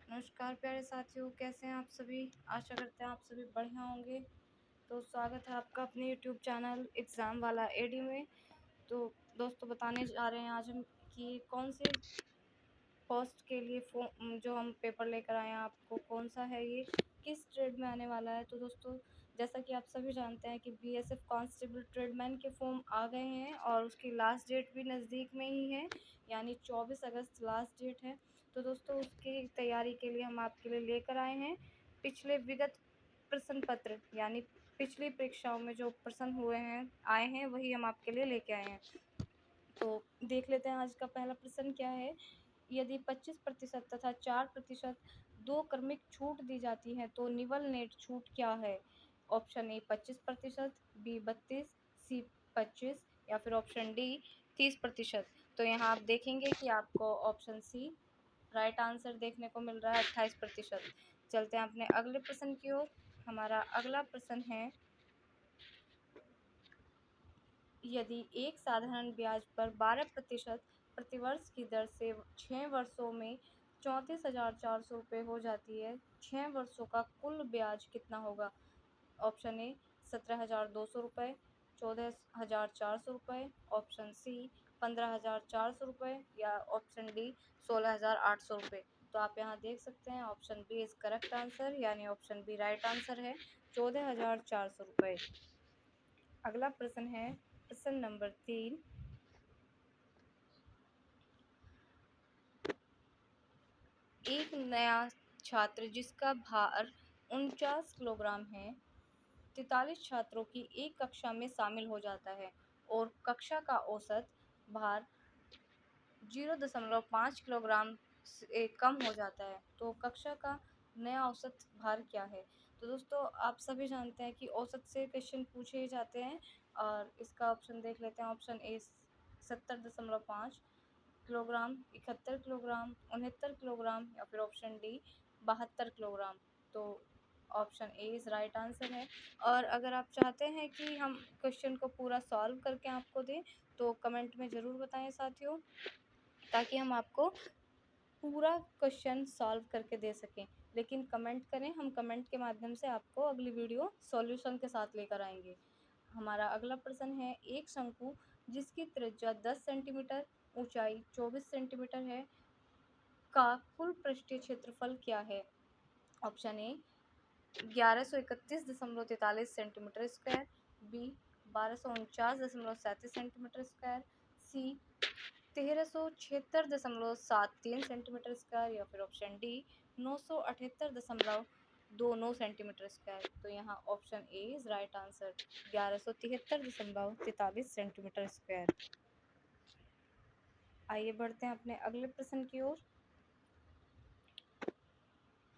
नमस्कार प्यारे साथियों, कैसे हैं आप सभी। आशा करते हैं आप सभी बढ़िया होंगे। तो स्वागत है आपका अपने यूट्यूब चैनल एग्ज़ाम वाला एडी में। तो दोस्तों, बताने जा रहे हैं आज हम कि कौन से पोस्ट के लिए जो हम पेपर लेकर आए हैं, आपको कौन सा है, ये किस ट्रेड में आने वाला है। तो दोस्तों, जैसा कि आप सभी जानते हैं कि बीएसएफ कांस्टेबल ट्रेडमैन के फॉर्म आ गए हैं और उसकी लास्ट डेट भी नज़दीक में ही है, यानी 24 अगस्त लास्ट डेट है। तो दोस्तों, उसकी तैयारी के लिए हम आपके लिए लेकर आए हैं पिछले विगत प्रश्न पत्र, यानी पिछली परीक्षाओं में जो प्रश्न हुए हैं आए हैं, वही हम आपके लिए लेके आए हैं। तो देख लेते हैं आज का पहला प्रश्न क्या है। यदि 25% तथा 4% दो क्रमिक छूट दी जाती है तो निवल नेट छूट क्या है। ऑप्शन ए 25%, बी 32, सी 25 या फिर ऑप्शन डी 30%। तो यहाँ आप देखेंगे कि आपको ऑप्शन सी राइट आंसर देखने को मिल रहा है 28%। चलते हैं अपने अगले प्रश्न की ओर। हमारा अगला प्रश्न है, यदि एक साधारण ब्याज पर 12% प्रतिवर्ष की दर से 6 वर्षों में 34,400 रुपये हो जाती है, 6 वर्षों का कुल ब्याज कितना होगा। ऑप्शन ए 17,200 रुपये, 14,400 रुपये, ऑप्शन सी 15,400 रुपये या ऑप्शन डी 16,800 रुपये। तो आप यहाँ देख सकते हैं option B is correct answer, यानी ऑप्शन बी राइट आंसर है 14,400 रुपये। अगला प्रश्न है प्रश्न नंबर 3। एक नया छात्र जिसका भार 49 किलोग्राम है, 43 छात्रों की एक कक्षा में शामिल हो जाता है और कक्षा का औसत भार 0.5 किलोग्राम से कम हो जाता है, तो कक्षा का नया औसत भार क्या है। तो दोस्तों, आप सभी जानते हैं कि औसत से क्वेश्चन पूछे जाते हैं और इसका ऑप्शन देख लेते हैं। Option A 70.5 kilogram, 71 kilogram, 69 kilogram या फिर ऑप्शन डी 72 किलोग्राम। तो option A is right answer है। और अगर आप चाहते हैं कि हम क्वेश्चन को पूरा सॉल्व करके आपको दें, तो कमेंट में ज़रूर बताएं साथियों, ताकि हम आपको पूरा क्वेश्चन सॉल्व करके दे सकें। लेकिन कमेंट करें, हम कमेंट के माध्यम से आपको अगली वीडियो सॉल्यूशन के साथ लेकर आएंगे। हमारा अगला प्रश्न है, एक शंकु जिसकी त्रिज्या 10 सेंटीमीटर, ऊंचाई 24 सेंटीमीटर है, का कुल पृष्ठीय क्षेत्रफल क्या है। Option A 1131.43 centimetre square, B 1249.37 centimetre square, C 1376.73 centimetre square या फिर ऑप्शन डी 978.29 सेंटीमीटर स्क्वायर। तो यहाँ option A is right answer 1173.43 centimetre square. आइए बढ़ते हैं अपने अगले प्रश्न की ओर।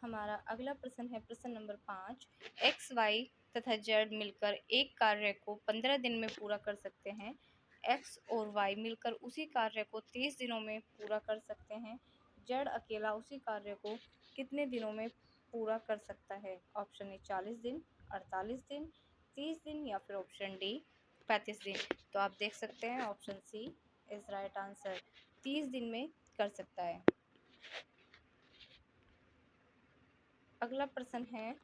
हमारा अगला प्रश्न है प्रश्न नंबर 5। एक्स वाई तथा जेड मिलकर एक कार्य को 15 दिन में पूरा कर सकते हैं, एक्स और वाई मिलकर उसी कार्य को 30 दिनों में पूरा कर सकते हैं, जेड अकेला उसी कार्य को कितने दिनों में पूरा कर सकता है। ऑप्शन ए 40 दिन, 48 दिन, 30 दिन या फिर ऑप्शन डी 35 दिन। तो आप देख सकते हैं option C is right answer, 30 दिन में कर सकता है। अगला प्रश्न है,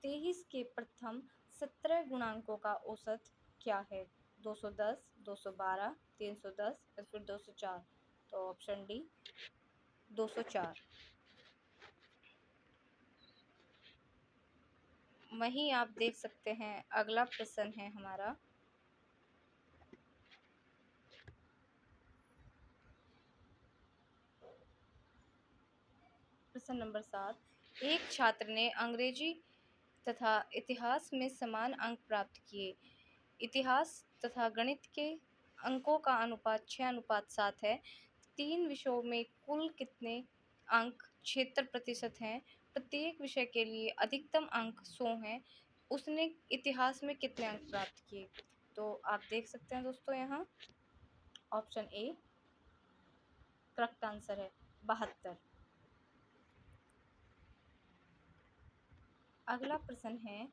23 के प्रथम 17 गुणांकों का औसत क्या है। 210, 212, 310 या फिर 204। तो ऑप्शन डी 204। वहीं आप देख सकते हैं अगला प्रश्न है हमारा प्रश्न नंबर 7। एक छात्र ने अंग्रेजी तथा इतिहास में समान अंक प्राप्त किए। इतिहास तथा गणित के अंकों का अनुपात 6:7 है। 3 विषयों में कुल कितने अंक 76% हैं। प्रत्येक विषय के लिए अधिकतम अंक 100 हैं। उसने इतिहास में कितने अंक प्राप्त किए। तो आप देख सकते हैं दोस्तों, यहाँ ऑप्शन ए करेक्ट आंसर है 72। अगला प्रश्न है,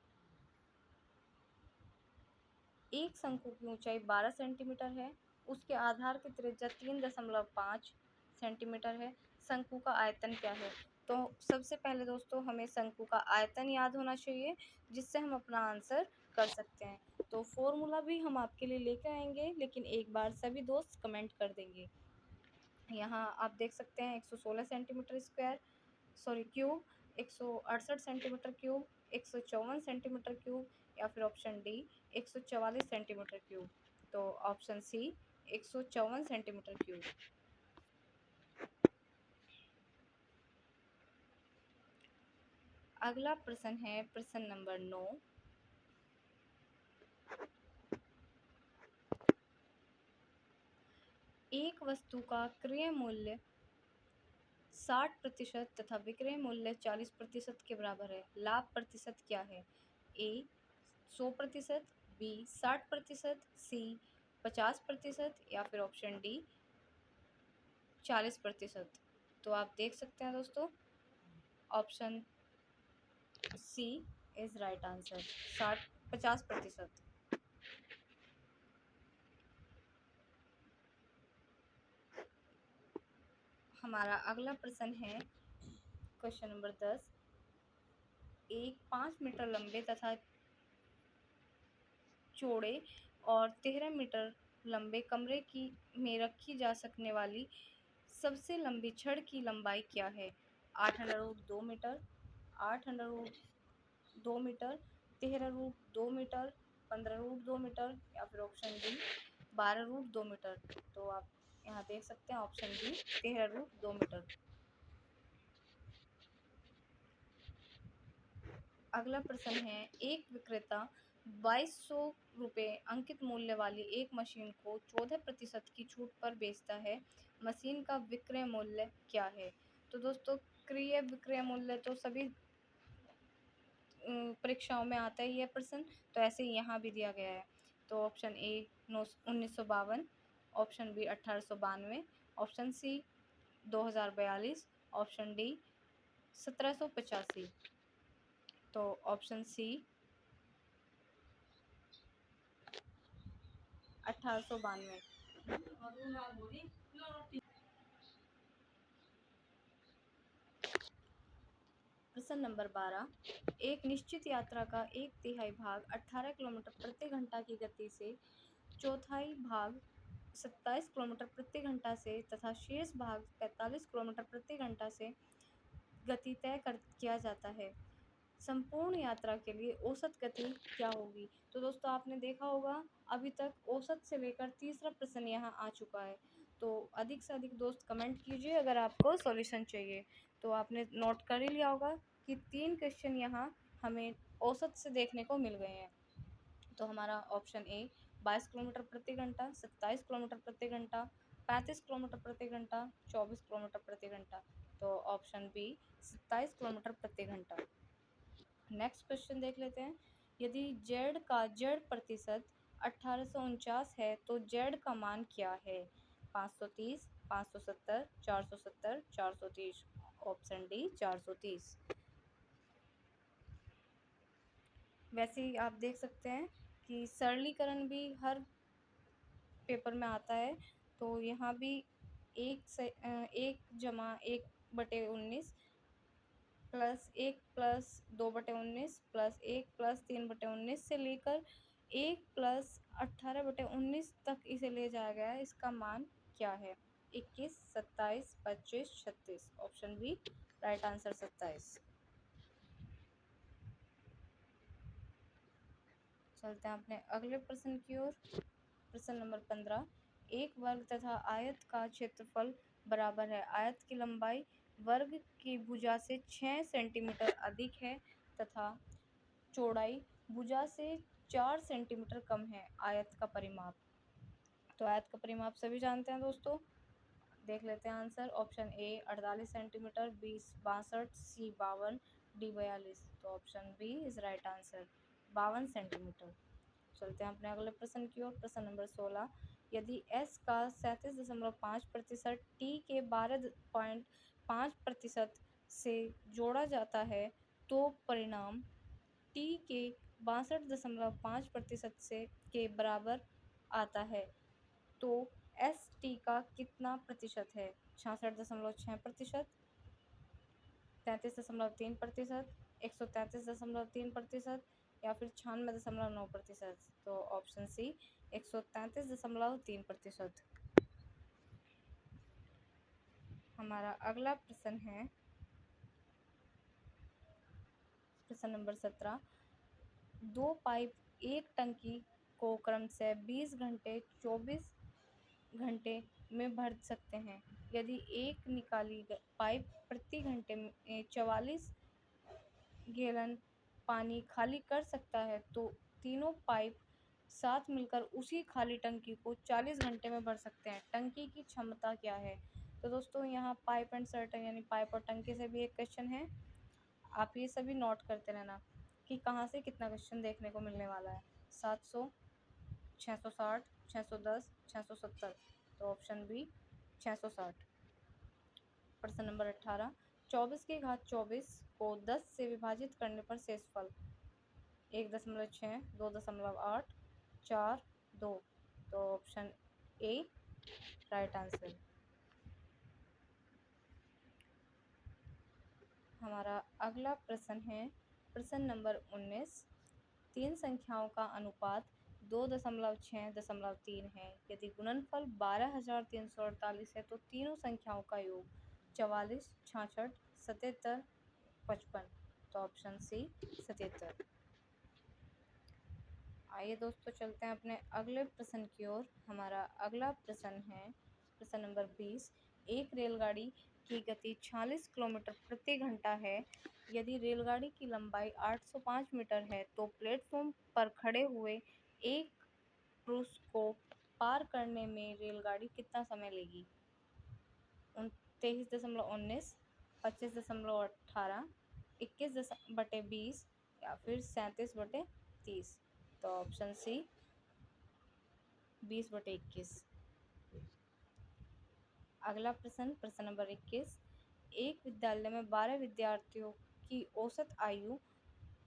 एक शंकु की ऊंचाई 12 सेंटीमीटर है, उसके आधार की त्रिज्या 3.5 सेंटीमीटर है, शंकु का आयतन क्या है? तो सबसे पहले दोस्तों हमें शंकु का आयतन याद होना चाहिए, जिससे हम अपना आंसर कर सकते हैं। तो फॉर्मूला भी हम आपके लिए लेकर आएंगे, लेकिन एक बार सभी दोस्त कमेंट कर देंगे। यहाँ आप देख सकते हैं 116 centimetre square, sorry cube, 168 centimetre cube, 154 centimetre cube, या फिर ऑप्शन डी 144 सेंटीमीटर क्यूब। तो ऑप्शन सी 154 सेंटीमीटर क्यूब। अगला प्रश्न है प्रश्न नंबर 9। एक वस्तु का क्रय मूल्य 60% तथा विक्रय मूल्य 40% के बराबर है। लाभ प्रतिशत क्या है? ए 100%, बी 60%, सी 50%, या फिर ऑप्शन डी 40%। तो आप देख सकते हैं दोस्तों, option C is right answer, 50%। हमारा अगला प्रश्न है क्वेश्चन नंबर 10। एक 5 मीटर लंबे तथा चौड़े और 13 मीटर लंबे कमरे की में रखी जा सकने वाली सबसे लंबी छड़ की लंबाई क्या है? 8√2 मीटर, 8√2 मीटर, 13√2 मीटर, 15√2 मीटर, या फिर ऑप्शन डी 12√2 मीटर। तो आप यहाँ देख सकते हैं ऑप्शन डी 13√2 मीटर। अगला प्रश्न है, एक विक्रेता 2200 रुपये अंकित मूल्य वाली एक मशीन को 14% की छूट पर बेचता है। मशीन का विक्रय मूल्य क्या है? तो दोस्तों क्रय विक्रय मूल्य तो सभी परीक्षाओं में आता ही है प्रश्न, तो ऐसे ही यहाँ भी दिया गया है। तो option A 1952, option B 1892, option C 2042, option D 1785। तो ऑप्शन सी 1892। प्रश्न नंबर 12। एक निश्चित यात्रा का एक तिहाई भाग 18 किलोमीटर प्रति घंटा की गति से, चौथाई भाग 27 किलोमीटर प्रति घंटा से तथा शेष भाग 45 किलोमीटर प्रति घंटा से गति तय कर किया जाता है। संपूर्ण यात्रा के लिए औसत गति क्या होगी? तो दोस्तों आपने देखा होगा अभी तक औसत से लेकर तीसरा प्रश्न यहाँ आ चुका है। तो अधिक से अधिक दोस्त कमेंट कीजिए अगर आपको सॉल्यूशन चाहिए। तो आपने नोट कर ही लिया होगा कि 3 क्वेश्चन यहाँ हमें औसत से देखने को मिल गए हैं। तो हमारा ऑप्शन ए 22 किलोमीटर प्रति घंटा, 27 किलोमीटर प्रति घंटा, 35 किलोमीटर प्रति घंटा, 24 किलोमीटर प्रति घंटा। तो ऑप्शन बी 27 किलोमीटर प्रति घंटा। नेक्स्ट क्वेश्चन देख लेते हैं। यदि जेड का जेड प्रतिशत 1849 है तो जेड का मान क्या है? 530, 570, 470, 430। Option D 430। वैसे ही आप देख सकते हैं कि सरलीकरण भी हर पेपर में आता है। तो यहाँ भी 1+1 प्लस 1+2/19 प्लस 1+3/19 से लेकर 1+18/19 तक इसे ले जाया गया है। इसका मान क्या है? 21, 27, 25, 36। Option B right answer 27। चलते हैं अपने अगले प्रश्न की ओर। प्रश्न नंबर 15। एक वर्ग तथा आयत का क्षेत्रफल बराबर है। आयत की लंबाई वर्ग की भुजा से 6 सेंटीमीटर अधिक है तथा चौड़ाई भुजा से 4 सेंटीमीटर कम है। आयत का परिमाप। तो आयत का परिमाप सभी जानते हैं दोस्तों। देख लेते हैं answer. Option A 48 centimetre, B 62, C 52, D 42। तो option B is right answer, 52 centimetre. चलते हैं अपने अगले प्रश्न की ओर। प्रश्न नंबर 16। यदि s का 37.5% t के 12.5% से जोड़ा जाता है तो परिणाम t के 62.5% से के बराबर आता है। तो एसटी का कितना प्रतिशत है? 66.6%, 33.3%, 133.3% या फिर 96.9%। तो ऑप्शन सी 133.3%। हमारा अगला प्रश्न है प्रश्न नंबर 17। दो पाइप एक टंकी को क्रमशः 20 घंटे 24 घंटे में भर सकते हैं। यदि एक निकाली पाइप प्रति घंटे में 44 गैलन पानी खाली कर सकता है तो तीनों पाइप साथ मिलकर उसी खाली टंकी को 40 घंटे में भर सकते हैं। टंकी की क्षमता क्या है? तो दोस्तों यहाँ पाइप एंड सर्टन यानी पाइप और टंकी से भी एक क्वेश्चन है। आप ये सभी नोट करते रहना कि कहाँ से कितना क्वेश्चन देखने को मिलने वाला है। 700, 660, 610, 670। तो ऑप्शन बी 660। प्रश्न नंबर 18। 24 की घात 24 को 10 से विभाजित करने पर शेषफल 1.6, 2.8, 4, 2। तो ऑप्शन ए राइट आंसर। हमारा अगला प्रश्न है प्रश्न नंबर 19। तीन संख्याओं का अनुपात 2.6.3 है। यदि गुणनफल 12,348 है तो तीनों संख्याओं का योग 44, 66, 77, 55। तो ऑप्शन सी 77। आइए दोस्तों चलते हैं अपने अगले प्रश्न की ओर। हमारा अगला प्रश्न है प्रश्न नंबर 20। एक रेलगाड़ी की गति 46 किलोमीटर प्रति घंटा है। यदि रेलगाड़ी की लंबाई 805 मीटर है तो प्लेटफॉर्म पर खड़े हुए एक पुरुष को पार करने में रेलगाड़ी कितना समय लेगी? 23.19, 25.18, 21/20 या फिर 37/30। तो ऑप्शन सी 20/21। अगला प्रश्न प्रश्न नंबर 21। एक विद्यालय में 12 विद्यार्थियों की औसत आयु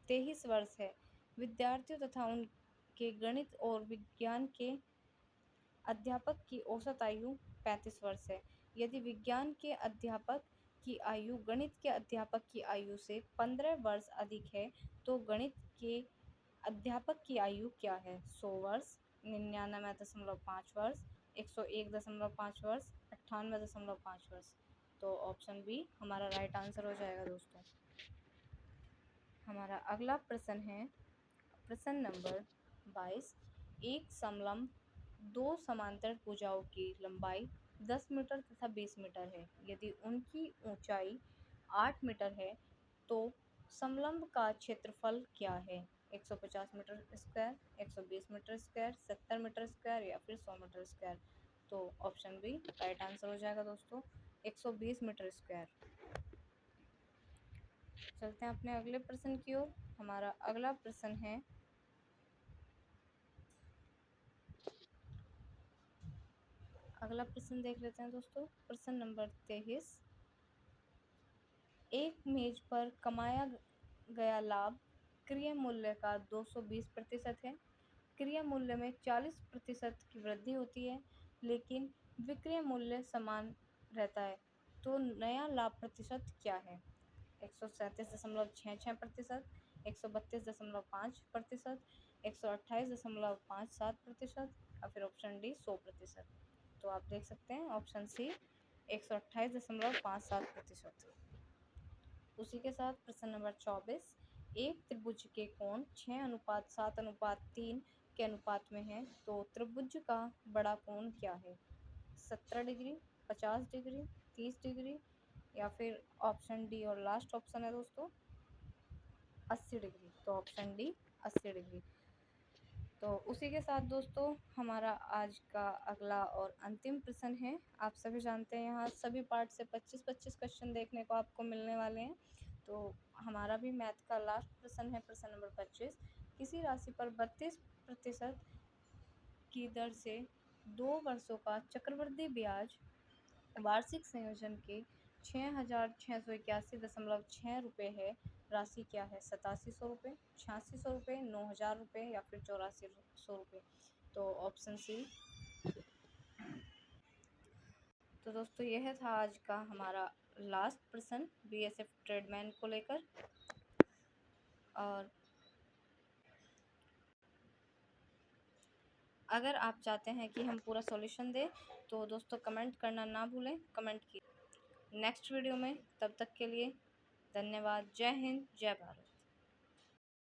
23 वर्ष है। विद्यार्थियों तथा उनके गणित और विज्ञान के अध्यापक की औसत आयु 35 वर्ष है। यदि विज्ञान के अध्यापक की आयु गणित के अध्यापक की आयु से 15 वर्ष अधिक है तो गणित के अध्यापक की आयु क्या है? 100 वर्ष, 99.5 वर्ष, 101.5 वर्ष, 98.5 वर्ष। तो ऑप्शन बी हमारा राइट आंसर हो जाएगा दोस्तों। हमारा अगला प्रश्न है प्रश्न नंबर 22। एक समलंब दो समांतर भुजाओं की लंबाई 10 मीटर तथा 20 मीटर है। यदि उनकी ऊंचाई 8 मीटर है तो समलंब का क्षेत्रफल क्या है? 150 metre square, 120 metre square, 70 metre square या फिर 100 मीटर स्क्वायर। तो ऑप्शन बी राइट आंसर हो जाएगा दोस्तों 120 मीटर स्क्वायर। चलते हैं अपने अगले प्रश्न की ओर। हमारा अगला प्रश्न है अगला प्रश्न देख लेते हैं दोस्तों। प्रश्न नंबर 23। एक मेज पर कमाया गया लाभ क्रय मूल्य का 220% है। क्रय मूल्य में 40% की वृद्धि होती है लेकिन विक्रय मूल्य समान रहता है तो नया लाभ प्रतिशत क्या है? 137.66%, 132.5%, 128.57% या फिर ऑप्शन डी 100%। तो आप देख सकते हैं ऑप्शन सी 128.57%। उसी के साथ प्रश्न नंबर 24। एक त्रिभुज के कोण 6:7:3 के अनुपात में है तो त्रिभुज का बड़ा कोण क्या है? 17 डिग्री, 50 डिग्री, 30 डिग्री या फिर ऑप्शन डी और लास्ट ऑप्शन है दोस्तों 80 डिग्री। तो ऑप्शन डी 80 डिग्री। तो उसी के साथ दोस्तों हमारा आज का अगला और अंतिम प्रश्न है। आप सभी जानते हैं यहाँ सभी पार्ट से 25-25 क्वेश्चन देखने को आपको मिलने वाले हैं। तो हमारा भी मैथ का लास्ट प्रश्न है प्रश्न नंबर 25। किसी राशि पर 32% की दर से 2 वर्षों का चक्रवृद्धि ब्याज वार्षिक संयोजन के 6,681.6 रुपये है। राशि क्या है? 8700 रुपये, 8600 रुपये, 9000 रुपये या फिर 8400 रुपये। तो ऑप्शन सी तो दोस्तों यह था आज का हमारा लास्ट प्रश्न बीएसएफ ट्रेडमैन को लेकर। और अगर आप चाहते हैं कि हम पूरा सॉल्यूशन दें तो दोस्तों कमेंट करना ना भूलें, कमेंट की नेक्स्ट वीडियो में। तब तक के लिए धन्यवाद। जय हिंद, जय भारत।